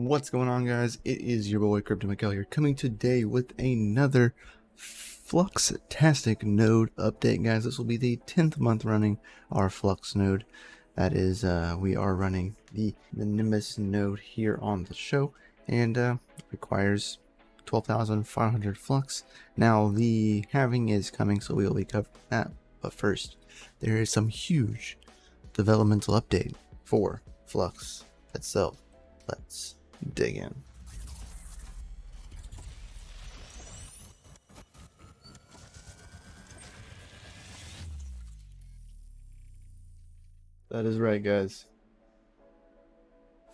What's going on, guys? It is your boy CryptoMykel here, coming today with another FLUX-tastic node update, guys. This will be the 10th month running our FLUX node. That is, we are running the Nimbus node here on the show, and requires 12,500 flux. Now the halving is coming, so we will be covering that. But first, there is some huge developmental update for FLUX itself. Let's dig in. That is right, guys.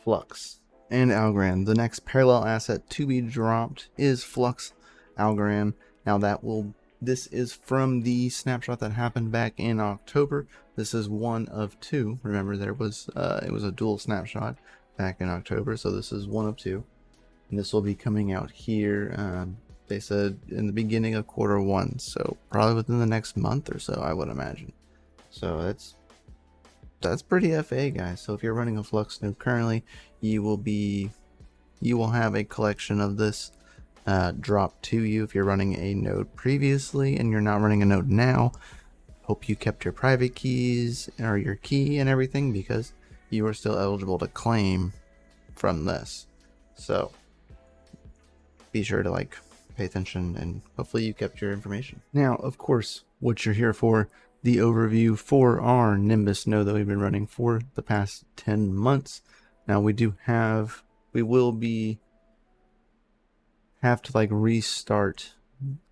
FLUX and Algorand. The next parallel asset to be dropped is FLUX-ALGO. Now this is from the snapshot that happened back in October. This is one of two. Remember, there was it was a dual snapshot back in October, so this is one of two, and this will be coming out here. They said in the beginning of Q1, so probably within the next month or so, I would imagine. So that's pretty FA, guys. So if you're running a Flux node currently, you will have a collection of this drop to you. If you're running a node previously and you're not running a node now, hope you kept your private keys or your key and everything, because you are still eligible to claim from this. So be sure to pay attention, and hopefully you kept your information. Now, of course, what you're here for, the overview for our Nimbus node that we've been running for the past 10 months. Now we will have to restart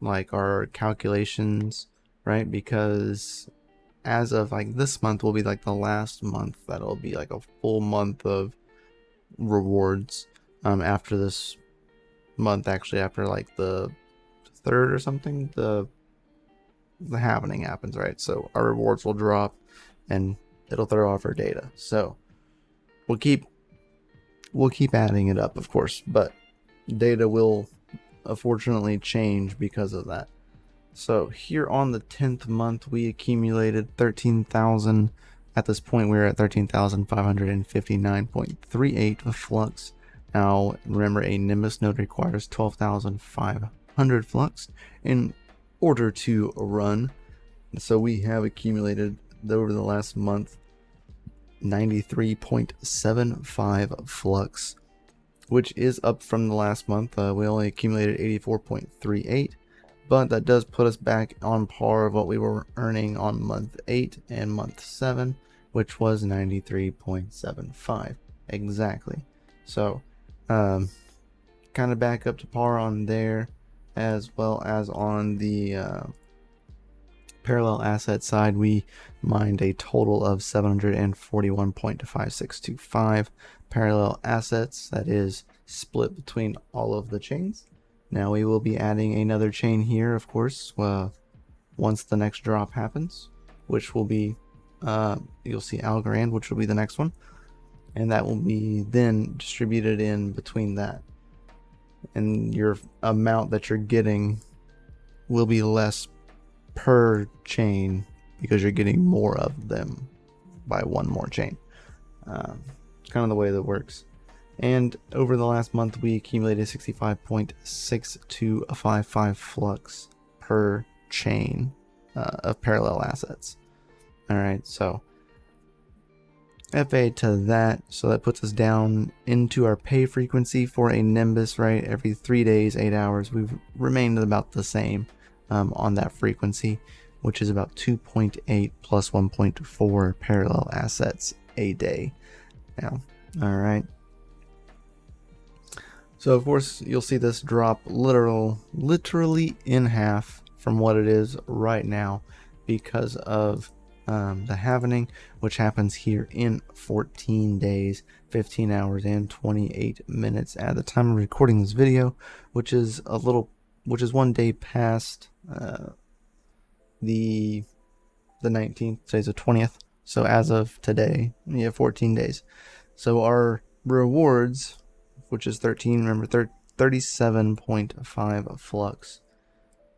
our calculations, right? Because as of this month will be the last month that'll be a full month of rewards. After this month, actually after the 3rd or something, the halving happens, right? So our rewards will drop and it'll throw off our data. So we'll keep adding it up, of course, but data will unfortunately change because of that. So here on the 10th month, we accumulated 13,000. At this point, we're at 13,559.38 flux. Now, remember, a Nimbus node requires 12,500 flux in order to run. So we have accumulated over the last month 93.75 flux, which is up from the last month. We only accumulated 84.38. But that does put us back on par of what we were earning on month 8 and month 7, which was 93.75 exactly. So kind of back up to par on there, as well as on the parallel asset side. We mined a total of 741.5625 parallel assets. That is split between all of the chains. Now we will be adding another chain here, of course, once the next drop happens, which will be, you'll see Algorand, which will be the next one. And that will be then distributed in between that. And your amount that you're getting will be less per chain because you're getting more of them by one more chain. It's kind of the way that works. And over the last month, we accumulated 65.6255 flux per chain of parallel assets. All right, so FA to that. So that puts us down into our pay frequency for a Nimbus, right? Every 3 days, 8 hours, we've remained about the same on that frequency, which is about 2.8 plus 1.4 parallel assets a day. Now, all right. So of course you'll see this drop literally in half from what it is right now because of the halving, which happens here in 14 days, 15 hours and 28 minutes at the time of recording this video, which is 1 day past the 19th. Today's the 20th. So as of today, we have 14 days. So our rewards, which is 37.5 flux.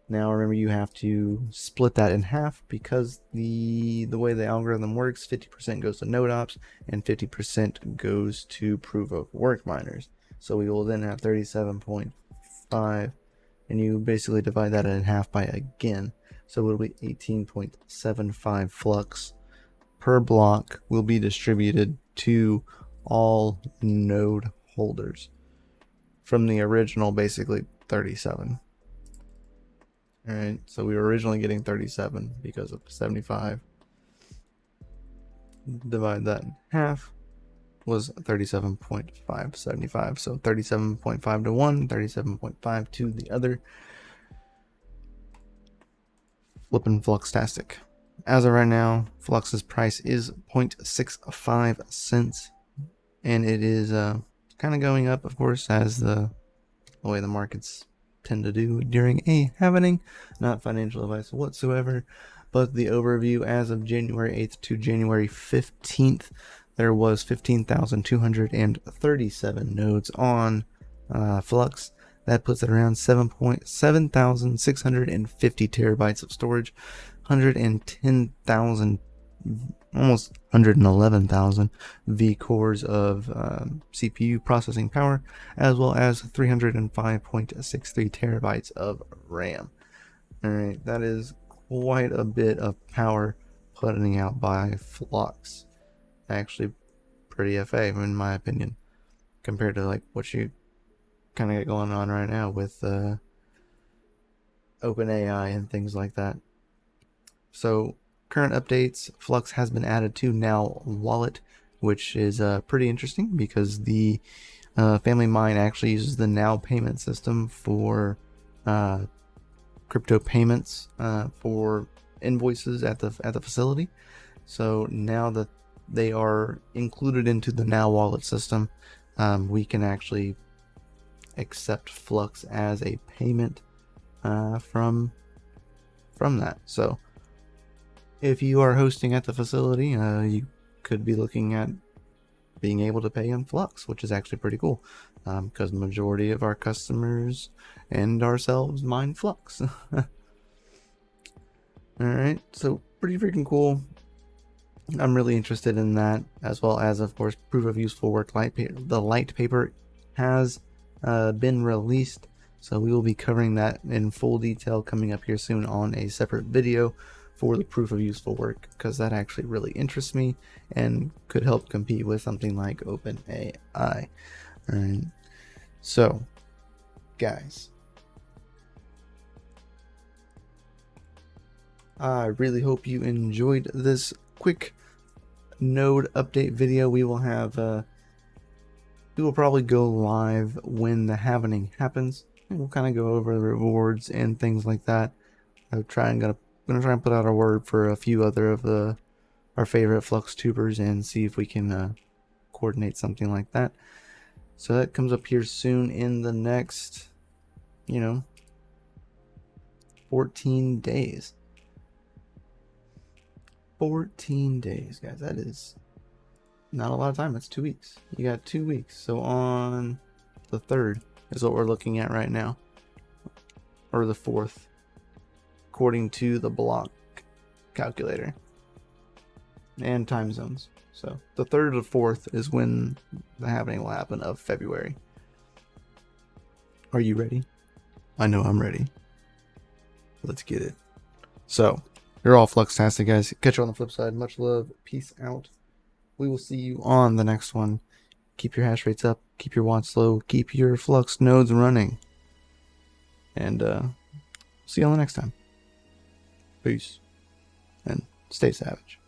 Now remember, you have to split that in half because the way the algorithm works, 50% goes to node ops and 50% goes to proof of work miners. So we will then have 37.5, and you basically divide that in half by again. So it'll be 18.75 flux per block will be distributed to all node holders from the original basically 37. Alright, so we were originally getting 37 because of 75. Divide that in half was 37.575. So 37.5 to one, 37.5 to the other. Flippin' Fluxtastic. As of right now, Flux's price is 0.65 cents, and it is kind of going up, of course, as the way the markets tend to do during a halving. Not financial advice whatsoever, but the overview as of January 8th to January 15th, there was 15,237 nodes on Flux. That puts it around 7,650 terabytes of storage, 110,000, almost 111,000 V-cores of CPU processing power, as well as 305.63 terabytes of RAM. Alright, that is quite a bit of power putting out by Flux. Actually pretty FA in my opinion, compared to like what you kind of get going on right now with OpenAI and things like that. So current updates, Flux has been added to Now Wallet, which is pretty interesting because the Family Mine actually uses the Now payment system for crypto payments for invoices at the facility. So now that they are included into the Now Wallet system, we can actually accept Flux as a payment from that. So if you are hosting at the facility, you could be looking at being able to pay in Flux, which is actually pretty cool, because the majority of our customers and ourselves mine Flux. Alright, so pretty freaking cool. I'm really interested in that, as well as, of course, proof of useful work light paper. The light paper has been released, so we will be covering that in full detail coming up here soon on a separate video for the proof of useful work, because that actually really interests me and could help compete with something like OpenAI. Alright, so guys, I really hope you enjoyed this quick node update video. We will have we will probably go live when the halving happens, and we'll kind of go over the rewards and things like that. I'm gonna try and put out a word for a few other of our favorite Flux tubers and see if we can coordinate something like that. So that comes up here soon in the next 14 days. 14 days, guys. That is not a lot of time. That's 2 weeks. You got 2 weeks. So on the 3rd is what we're looking at right now, or the 4th, according to the block calculator and time zones. So the 3rd or 4th is when the halving will happen of February. Are you ready? I know I'm ready. Let's get it. So you're all Fluxtastic, guys. Catch you on the flip side. Much love. Peace out. We will see you on the next one. Keep your hash rates up. Keep your watts low. Keep your Flux nodes running. And see you on the next time. Peace. And stay savage.